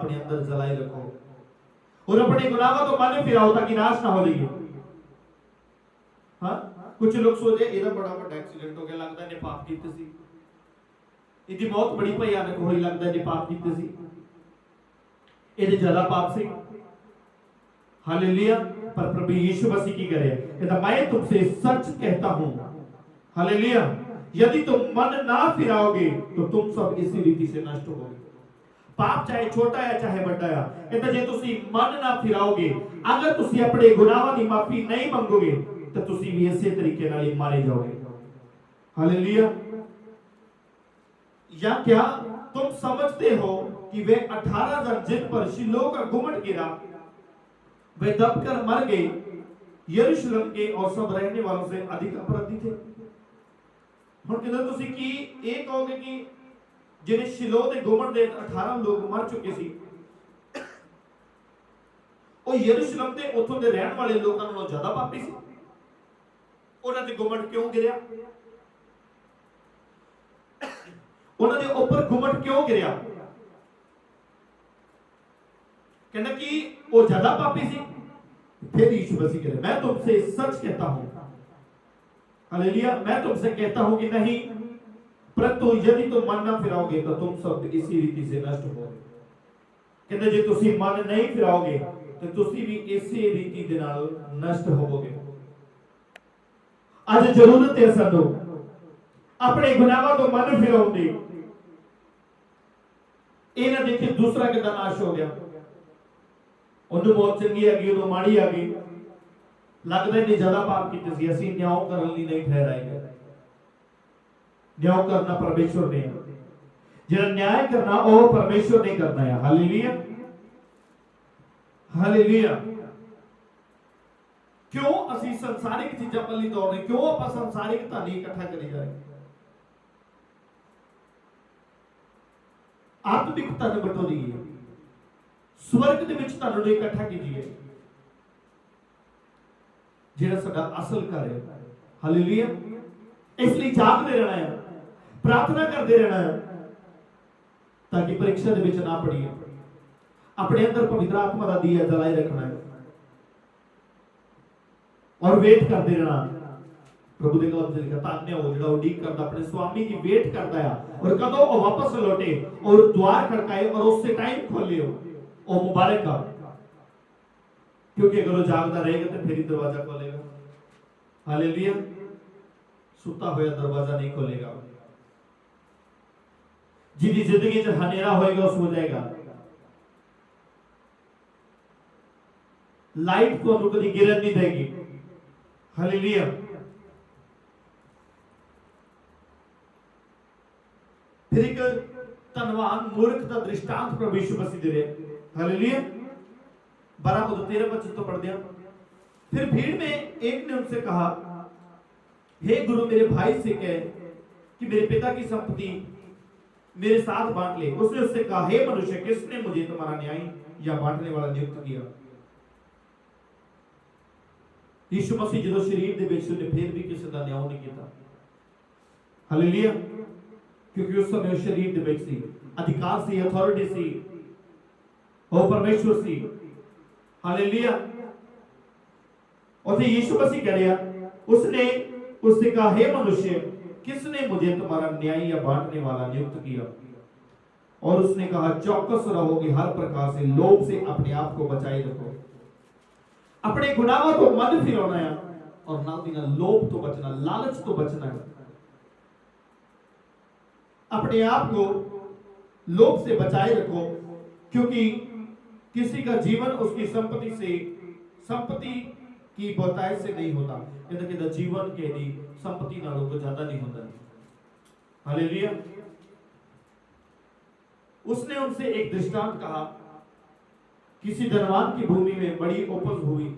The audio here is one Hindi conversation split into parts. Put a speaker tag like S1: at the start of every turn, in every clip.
S1: अपने अंदर जलाई रखो और अपने गुनाहों तो मन फिराओ ताकि नाश ना हो जाइए। हाँ, कुछ लोग सोचे ਇਹਦਾ बड़ा ਵੱਡਾ एक्सीडेंट हो गया, लगता ने पाप कीते सी, ਇਹਦੀ मौत बड़ी भयानक होई, लगता ने पाप कीते सी, ਇਹਦੇ ज्यादा पाप सी। हालेलुया। पर प्रभु यीशु मसीह की करे, कहता मैं तुमसे सच कहता हूं, हालेलुया, यदि तुम मन ना फिराओगे तो तुम सब इसी रीति से नष्ट होगे। पाप चाहे छोटा है चाहे बड़ा है, कहता जे तुसी मन ना फिराओगे, अगर तुसी अपने गुनाहों की माफी नहीं मांगोगे तो तुसी भी इसी तरीके नाल ही मारे जाओगे। हालेलुया। या क्या तुम समझते हो कि वे 18 जन जिन पर शिलोह का गुम्मट गिरा वे दबकर मर गए, यरूशलेम के और सब रहने वालों से अधिक अपराधी थे। हुण कहंदा तुसी की ਇਹ ਕਹੋਗੇ कि ਜਿਹੜੇ शिलोह ਦੇ ਗੁम्मट ਦੇ 18 ਲੋਕ ਮਰ ਚੁੱਕੇ ਸੀ, ਉਹ ਯਰੂਸ਼ਲਮ ਦੇ ਉੱਥੋਂ ਦੇ ਰਹਿਣ ਵਾਲੇ ਲੋਕਾਂ ਨਾਲੋਂ ਜ਼ਿਆਦਾ ਪਾਪੀ ਸੀ? ਉਹਨਾਂ ਦੇ ਗੁम्मट ਕਿਉਂ ਗਿਰਿਆ? ਉਹਨਾਂ ਦੇ ਉੱਪਰ ਗੁम्मट ਕਿਉਂ ਗਿਰਿਆ? कहना कि वो ज्यादा पापी सी? फिर यीशु मसीह कह रहे मैं तुमसे सच कहता हूं, हालेलुया, मैं तुमसे कहता हूं कि नहीं, परंतु यदि तुम मन ना फिराओगे तो तुम सब इसी रीति से नष्ट होगे। कहते जे तुसी मन नहीं फिराओगे तो तुसी भी इसी रीति दे नाल नष्ट होवोगे। आज जरूरत है सानू अपने गुनाहों तो मन फिराउण दी। ये ना देखे दूसरा कितना नाश हो गया, ਉਹਨੂੰ ਮੌਤ ਚੰਗੀ ਆ ਗਈ, ਉਹਨੂੰ ਮਾੜੀ ਆ ਗਈ, ਲੱਗਦਾ ਨਹੀਂ ਜ਼ਿਆਦਾ ਪਾਪ ਕੀਤੇ ਸੀ। ਅਸੀਂ ਨਿਆਂ ਕਰਨ ਲਈ ਨਹੀਂ ਠਹਿਰਾਏ ਗਏ। ਨਿਆਂ ਕਰਨਾ ਪਰਮੇਸ਼ਵਰ ਨੇ, ਜਿਹੜਾ ਨਿਆਂ ਕਰਨਾ ਉਹ ਪਰਮੇਸ਼ਵਰ ਨੇ ਕਰਨਾ ਹੈ। Hallelujah, hallelujah. क्यों ਅਸੀਂ ਸੰਸਾਰਿਕ ਚੀਜ਼ਾਂ ਪੱਲੀ ਦੌੜ ਰਹੇ? ਕਿਉਂ ਆਪਾਂ ਸੰਸਾਰਿਕ ਧਨ ਇਕੱਠਾ ਕਰੀ ਜਾ ਰਹੇ? ਆਤਮਿਕ ਧਨ ਬਟੋਰੀਏ, स्वर्ग ਦੇ ਵਿੱਚ ਤੁਹਾਨੂੰ ਨੂੰ ਇਕੱਠਾ ਕੀਜੀਏ, ਜਿਹੜਾ ਸਾਡਾ ਅਸਲ ਘਰ ਹੈ। ਹਾਲੇਲੂਇਆ। ਇਸ ਲਈ ਜਾਗਦੇ ਰਹਿਣਾ ਹੈ, ਪ੍ਰਾਰਥਨਾ ਕਰਦੇ ਰਹਿਣਾ ਹੈ ਤਾਂ ਕਿ ਪਰੀਖਿਆ ਦੇ ਵਿੱਚ ਨਾ ਪੜੀਏ। ਆਪਣੇ ਅੰਦਰ ਪਵਿੱਤਰ ਆਤਮਾ ਦਾ ਦੀਆ ਜਲਾਏ ਰੱਖਣਾ ਹੈ और वेट करते रहना। प्रभु ਦੇ ਕਲਮ ਚ ਲਿਖਿਆ ਧन्य हो ਜਿਹੜਾ ਉਡੀਕ ਕਰਦਾ ਆਪਣੇ स्वामी की वेट करता है और कदों वो वापस लौटे और द्वार खड़काए और उससे टाइम खोले हो, ओ मुबारक का, क्योंकि अगर वो जागता रहेगा तो फिर ही दरवाजा खोलेगा। हालेलुया। सुता हुआ दरवाजा नहीं खोलेगा। जिंदी जिंदगी च हनेरा होएगा वो सो जाएगा। लाइट को कभी गिरन नहीं देगी। हालेलुया। फिर एक धनवान मूर्ख का दृष्टांत प्रभु यीशु मसीह दे रहे। हालेलुया। 12 को 13 वचन तो पढ़ दिया। फिर भीड़ में एक ने उनसे कहा, हे गुरु, मेरे भाई से कह कि मेरे पिता की संपत्ति मेरे साथ बांट ले। उसने उससे कहा, हे मनुष्य, किसने मुझे तुम्हारा न्याय या बांटने वाला नियुक्त किया? यीशु मसीह जो शरीर दे विच ने फिर भी किसी का न्याय नहीं किया। हालेलुया। क्योंकि उस समय शरीर दे विच सी, अधिकार सी, अथॉरिटी सी, वो परमेश्वर सी। हालेलुया। और यीशु मसीह कह रहा, उसने उससे कहा, हे मनुष्य, किसने मुझे तुम्हारा न्याय या बांटने वाला नियुक्त किया? और उसने कहा, चौकस रहोगे, हर प्रकार से लोभ से अपने आप को बचाए रखो। अपने गुनाहों को मन फिराना है और नाल दी नाल लोभ तो बचना, लालच तो बचना है। अपने आप को लोभ से बचाए रखो, क्योंकि किसी का जीवन उसकी संपत्ति की बहुतायत से नहीं होता। कहता जीवन के दी संपत्ति नालों को ज्यादा नहीं होता। हालेलुया। उसने उनसे एक दृष्टांत कहा, किसी धनवान की भूमि में बड़ी उपज हुई।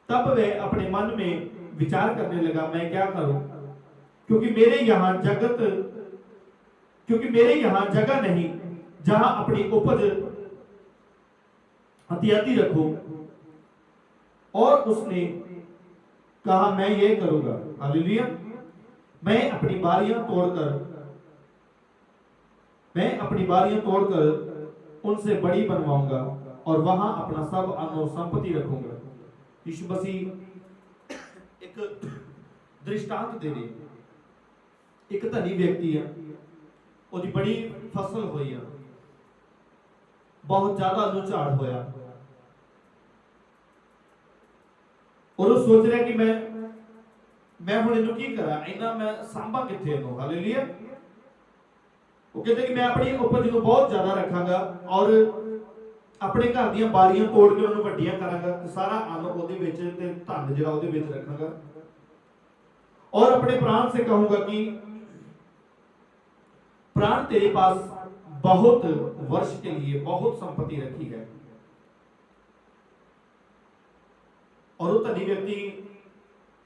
S1: तब वह अपने मन में विचार करने लगा, मैं क्या करूं, क्योंकि मेरे यहां जगह नहीं जहां अपनी उपज हथियाती रखूं। और उसने कहा, मैं ये करूंगा, हालेलुया, मैं अपनी बारियां तोड़कर उनसे बड़ी बनवाऊंगा और वहां अपना सब अन्न संपत्ति रखूंगा। यीशु मसीह एक दृष्टांत दे रहे, एक धनी व्यक्ति है, ਉਹਦੀ बड़ी फसल हुई है, बहुत ज्यादा ਉਹਨੂੰ ਝਾੜ ਹੋਇਆ और वो सोच रहा कि मैं ਹੁਣ ਇਹਨੂੰ ਕੀ ਕਰਾਂ, ਇੰਨਾ ਮੈਂ ਸਾਂਭਾ ਕਿੱਥੇ ਇਹਨੂੰ। ਹਾਲੇਲੂਇਆ। ਉਹ ਕਹਿੰਦੇ ਕਿ ਮੈਂ ਆਪਣੀ ਉਪਜ ਨੂੰ ਬਹੁਤ ਜ਼ਿਆਦਾ ਰੱਖਾਂਗਾ ਔਰ ਆਪਣੇ ਘਰ ਦੀਆਂ ਬਾਰੀਆਂ ਤੋੜ ਕੇ ਉਹਨੂੰ ਵੱਡੀਆਂ ਕਰਾਂਗਾ ਤੇ ਸਾਰਾ ਅੰਨ ਉਹਦੇ ਵਿੱਚ ਤੇ ਧਨ ਜਿਹੜਾ ਉਹਦੇ ਵਿੱਚ ਰੱਖਾਂਗਾ और अपने प्राण से कहूंगा कि प्राण तेरे पास बहुत वर्ष के लिए बहुत संपत्ति रखी है। और वो धनी व्यक्ति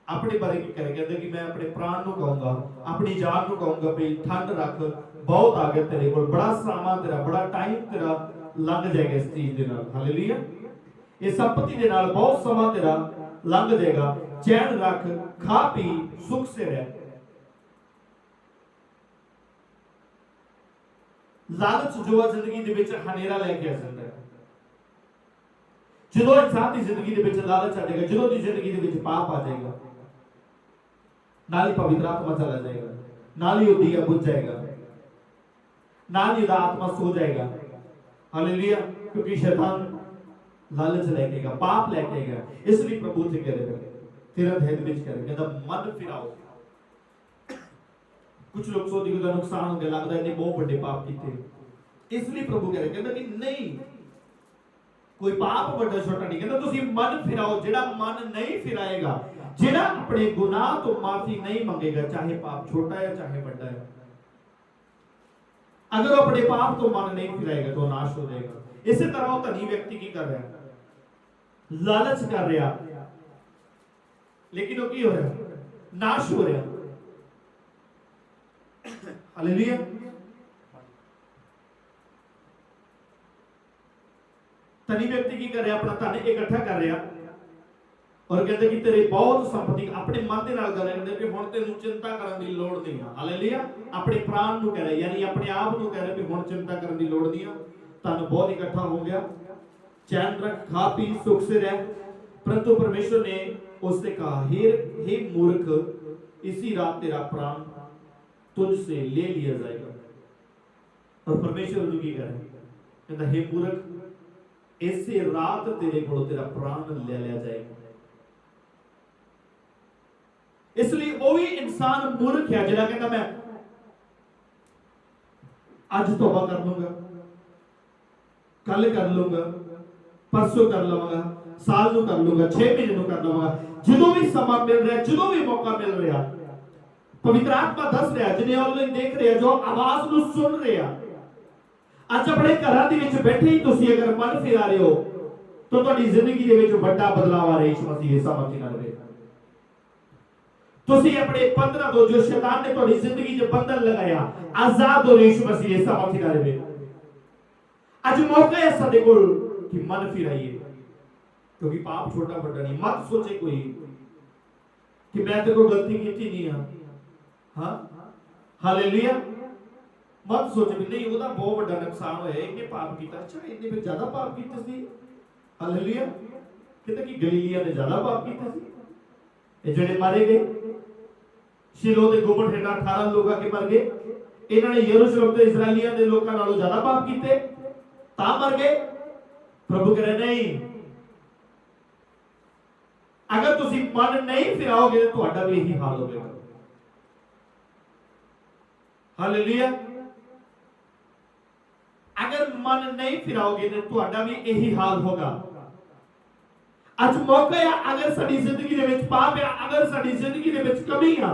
S1: अपने बारे की कह कहते कि मैं अपने प्राण को कहूंगा, अपनी जान को कहूंगा भाई ठंड रख, बहुत आ गया तेरे को, बड़ा समा तेरा, बड़ा टाइम तेरा लग जाएगा इस चीज के नाल। हालेलुया। ये संपत्ति के नाल बहुत समा तेरा लग जाएगा। चैन रख, खा पी, सुख से रह। लालच जो जिंदगी दे विच हनेरा लेके आ सकता है। ਜਦੋਂ ਇਨਸਾਨ ਦੀ ਜ਼ਿੰਦਗੀ ਦੇ ਵਿੱਚ ਲਾਲਚ ਆ ਜਾਏਗਾ, ਜਦੋਂ ਦੀ ਜ਼ਿੰਦਗੀ ਦੇ ਵਿੱਚ ਪਾਪ ਆ ਜਾਏਗਾ, ਨਾਲ ਹੀ ਪਵਿੱਤਰ ਆਤਮਾ ਚਲਾ ਜਾਏਗਾ, ਨਾਲ ਹੀ ਉਹ ਦੀਵਾ ਬੁਝ ਜਾਏਗਾ, ਨਾਲ ਹੀ ਉਹਦਾ ਆਤਮਾ ਸੋ ਜਾਏਗਾ। ਹਾਲੇਲੂਇਆ। ਕਿਉਂਕਿ शैतान लालच लेके आएगा, पाप लेके आएगा। इसलिए प्रभु से कह रहे हैं, तेरा अध्याय ਵਿੱਚ कह रहे हैं मन फिराओ। कुछ लोग सोचते कि नुकसान हो गया, लगता है इन्हें बहुत बड़े पाप किए। इसलिए प्रभु कह रहे कहता कि नहीं, कोई पाप बड़ा छोटा नहीं, कहता तुसी मन फिराओ। जेड़ा मन नहीं फिराएगा, जेड़ा अपने गुनाह तो माफी नहीं मांगेगा, चाहे पाप छोटा है चाहे बड़ा है, अगर वो अपने पाप तो मन नहीं फिराएगा तो नाश हो जाएगा। इसी तरह वो धनी व्यक्ति की कर रहा है, लालच कर रहा, लेकिन वो की हो रहा, नाश हो रहा। हालेलुया। धनी व्यक्ति की कर रहा, अपना धन इकट्ठा कर रहा और कहते कि तेरे बहुत संपत्ति, अपने मन के नाल गल करदे कि हुण तैनूं चिंता करन दी लोड़ नहीं है। हालेलुया। अपने प्राण नूं कह रहा, यानी अपने आप नूं कह रहा कि हुण चिंता करन दी लोड़ नहीं है, धन बहुत इकट्ठा हो गया, चैन रख, खा पी, सुख से रह। परंतु परमेश्वर ने उससे कहा, हे मूर्ख, इसी रात तेरा प्राण तुझसे ले लिया जाएगा। और परमेश्वर उन्हें की कह रहा है, कहता हे मूर्ख, इसी रात तेरे को तेरा प्राण ले लिया जाएगा। इसलिए वो भी इंसान मूर्ख है जिहड़ा कहता मैं आज तौबा कर लूंगा, कल कर लूंगा, परसों कर लवांगा, साल नूं कर लूंगा, 6 महीने नूं कर लवांगा, जो भी समा मिल रहा, जो भी मौका मिल रहा। पवित्र आत्मा दस रहा, जिन्हें ऑनलाइन देख रहे, जो आवाज नूं सुन रहे, ਅੱਜ ਆਪਣੇ ਘਰਾਂ ਦੇ ਵਿੱਚ ਬੈਠੇ ਹੀ ਤੁਸੀਂ ਅਗਰ ਮਨ ਫਿਰਾ ਰਹੇ ਹੋ ਤਾਂ ਤੁਹਾਡੀ ਜ਼ਿੰਦਗੀ ਦੇ ਵਿੱਚ ਵੱਡਾ ਬਦਲਾਅ ਆ ਰਿਹਾ। ਯਿਸੂ ਮਸੀਹ ਦੇ ਸਾਹਮਣੇ ਨਾਲ ਵੇ ਤੁਸੀਂ ਆਪਣੇ 15 ਤੋਂ ਜੋ ਸ਼ੈਤਾਨ ਨੇ ਤੁਹਾਡੀ ਜ਼ਿੰਦਗੀ 'ਚ ਬੰਧਨ ਲਗਾਇਆ, ਆਜ਼ਾਦ ਹੋ ਯਿਸੂ ਮਸੀਹ ਦੇ ਸਾਹਮਣੇ ਨਾਲ ਵੇ। ਅੱਜ ਮੌਕਾ ਹੈ ਸਾਡੇ ਕੋਲ ਕਿ ਮਨ ਫਿਰਾਈਏ, ਕਿਉਂਕਿ ਪਾਪ ਛੋਟਾ ਵੱਡਾ ਨਹੀਂ। ਮਤ ਸੋਚੇ ਕੋਈ ਕਿ ਮੈਂ ਤੇ ਕੋਈ ਗਲਤੀ ਕੀਤੀ ਨਹੀਂ ਆ। ਹਾਂ, ਹਾਲੇਲੂਇਆ। मत सोचे भी नहीं ਉਹਦਾ ਬਹੁਤ ਵੱਡਾ ਨੁਕਸਾਨ ਹੋਇਆ, ਇਹਨੇ ਪਾਪ ਕੀਤਾ। ਅੱਛਾ, ਇਹਨੇ ਫਿਰ ਜ਼ਿਆਦਾ ਪਾਪ ਕੀਤੇ ਸੀ। ਹਾਲੇਲੂਇਆ। ਕਿਤੇ ਕਿ ਗਲੀਲੀਆਂ ਨੇ ਜ਼ਿਆਦਾ ਪਾਪ ਕੀਤੇ ਸੀ। ਇਹ ਜਿਹੜੇ ਮਾਰੇ ਗਏ ਸ਼ਿਲੋ ਦੇ ਗੁੰਮਟ ਹੇਠਾਂ 18 ਲੋਕ ਆ ਕੇ ਮਰ ਗਏ, ਇਹਨਾਂ ਨੇ ਯਰੂਸ਼ਲਮ ਤੇ ਇਜ਼ਰਾਈਲੀਆਂ ਦੇ ਲੋਕਾਂ ਨਾਲੋਂ ਜ਼ਿਆਦਾ ਪਾਪ ਕੀਤੇ ਤਾਂ ਮਰ ਗਏ। ਪ੍ਰਭੂ ਕਹ ਰਹੇ ਨਹੀਂ, ਅਗਰ ਤੁਸੀਂ ਮਨ ਨਹੀਂ ਫਿਰਾਓਗੇ ਤਾਂ ਤੁਹਾਡਾ ਵੀ ਇਹੀ ਹਾਲ ਹੋਵੇਗਾ। ਹਾਲੇਲੂਇਆ। अगर मन नहीं फिराओगे तो ਤੁਹਾਡਾ भी यही हाल होगा। ਅੱਜ ਮੌਕਾ ਹੈ, अगर ਸਾਡੀ ਜ਼ਿੰਦਗੀ ਦੇ ਵਿੱਚ ਪਾਪ ਹੈ, अगर ਸਾਡੀ ਜ਼ਿੰਦਗੀ ਦੇ ਵਿੱਚ ਕਮੀ ਹੈ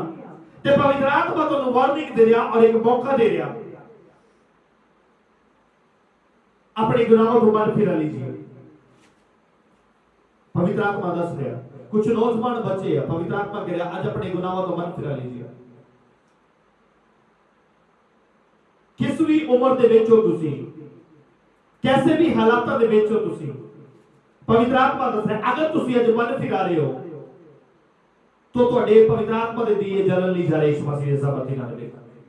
S1: ਤੇ ਪਵਿੱਤਰ ਆਤਮਾ ਤੁਹਾਨੂੰ ਵਾਰਨਿੰਗ ਦੇ ਰਿਹਾ और एक मौका दे ਰਿਹਾ। अपने गुनाहों को मन फिरा लीजिए। पवित्र आत्मा दस रहा, कुछ नौजवान बच्चे हैं, पवित्र आत्मा कह रहा आज अपने गुनाहों को मन फिरा लीजिए। किस भी उम्र ਦੇ ਵਿੱਚ ਹੋ ਤੁਸੀਂ, कैसे भी हालातों ਦੇ ਵਿੱਚ ਹੋ ਤੁਸੀਂ, पवित्र आत्मा दस रहा अगर ਤੁਸੀਂ ਅੱਜ ਮਨ ਫਿਰਾ ਰਹੇ ਹੋ तो ਤੁਹਾਡੇ पवित्र आत्मा ਦੇ ਦੀਏ ਜਲਣ ਨਹੀਂ ਜਾ ਰਹੇ। यीशु मसीह ਦੇ ਸਾਹਮਣੇ ਨਾਲ ਵੇਖਾਂਗੇ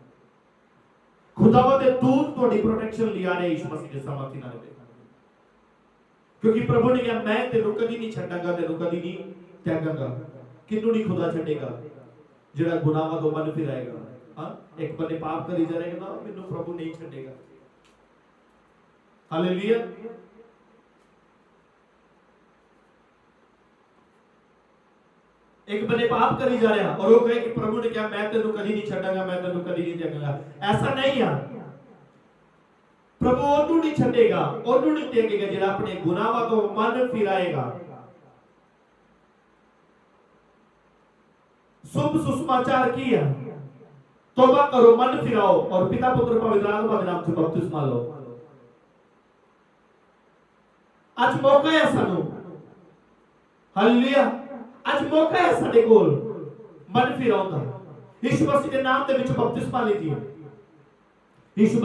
S1: खुदावंद दे दूत ਤੁਹਾਡੀ ਪ੍ਰੋਟੈਕਸ਼ਨ ਲਈ ਆ ਰਹੇ ਯਿਸੂ ਮਸੀਹ ਦੇ ਸਾਮਰਥੀ ਨਾਲ क्योंकि प्रभु ने कहा मैं तेनों कभी नहीं छड्डांगा तेनों कभी नहीं त्यागांगा किन्नू नहीं खुदा छड्डेगा जेड़ा गुनाहां तो मन फिर आएगा हां एक बंदे पाप करी जा रहेगा ना मेनू प्रभु नहीं छड्डेगा हालेलुया एक बंदे पाप करी जा रहा और वो कहे कि प्रभु ने कहा मैं तेनों कभी नहीं छड्डांगा मैं तेनों कभी नहीं त्यागांगा ऐसा नहीं है प्रभु ਉਹਨੂੰ नहीं छड्डेगा ਉਹਨੂੰ नहीं त्यागेगा ਜਿਹੜਾ अपने गुनाहां तो मन फिराएगा शुभ सुसमाचार की है तौबा करो मन फिराओ और पिता पुत्र पवित्र आत्मा के नाम से बपतिस्मा लो आज मौका है सानू हालेलुया आज मौका है ਸਾਡੇ ਕੋਲ मन फिराਉਣ ਦਾ ਯਿਸੂ ਮਸੀਹ ਦੇ ਨਾਮ ਦੇ ਵਿੱਚ ਬਪਤਿਸਮਾ ਲਈ ਦੀ ਯਿਸੂ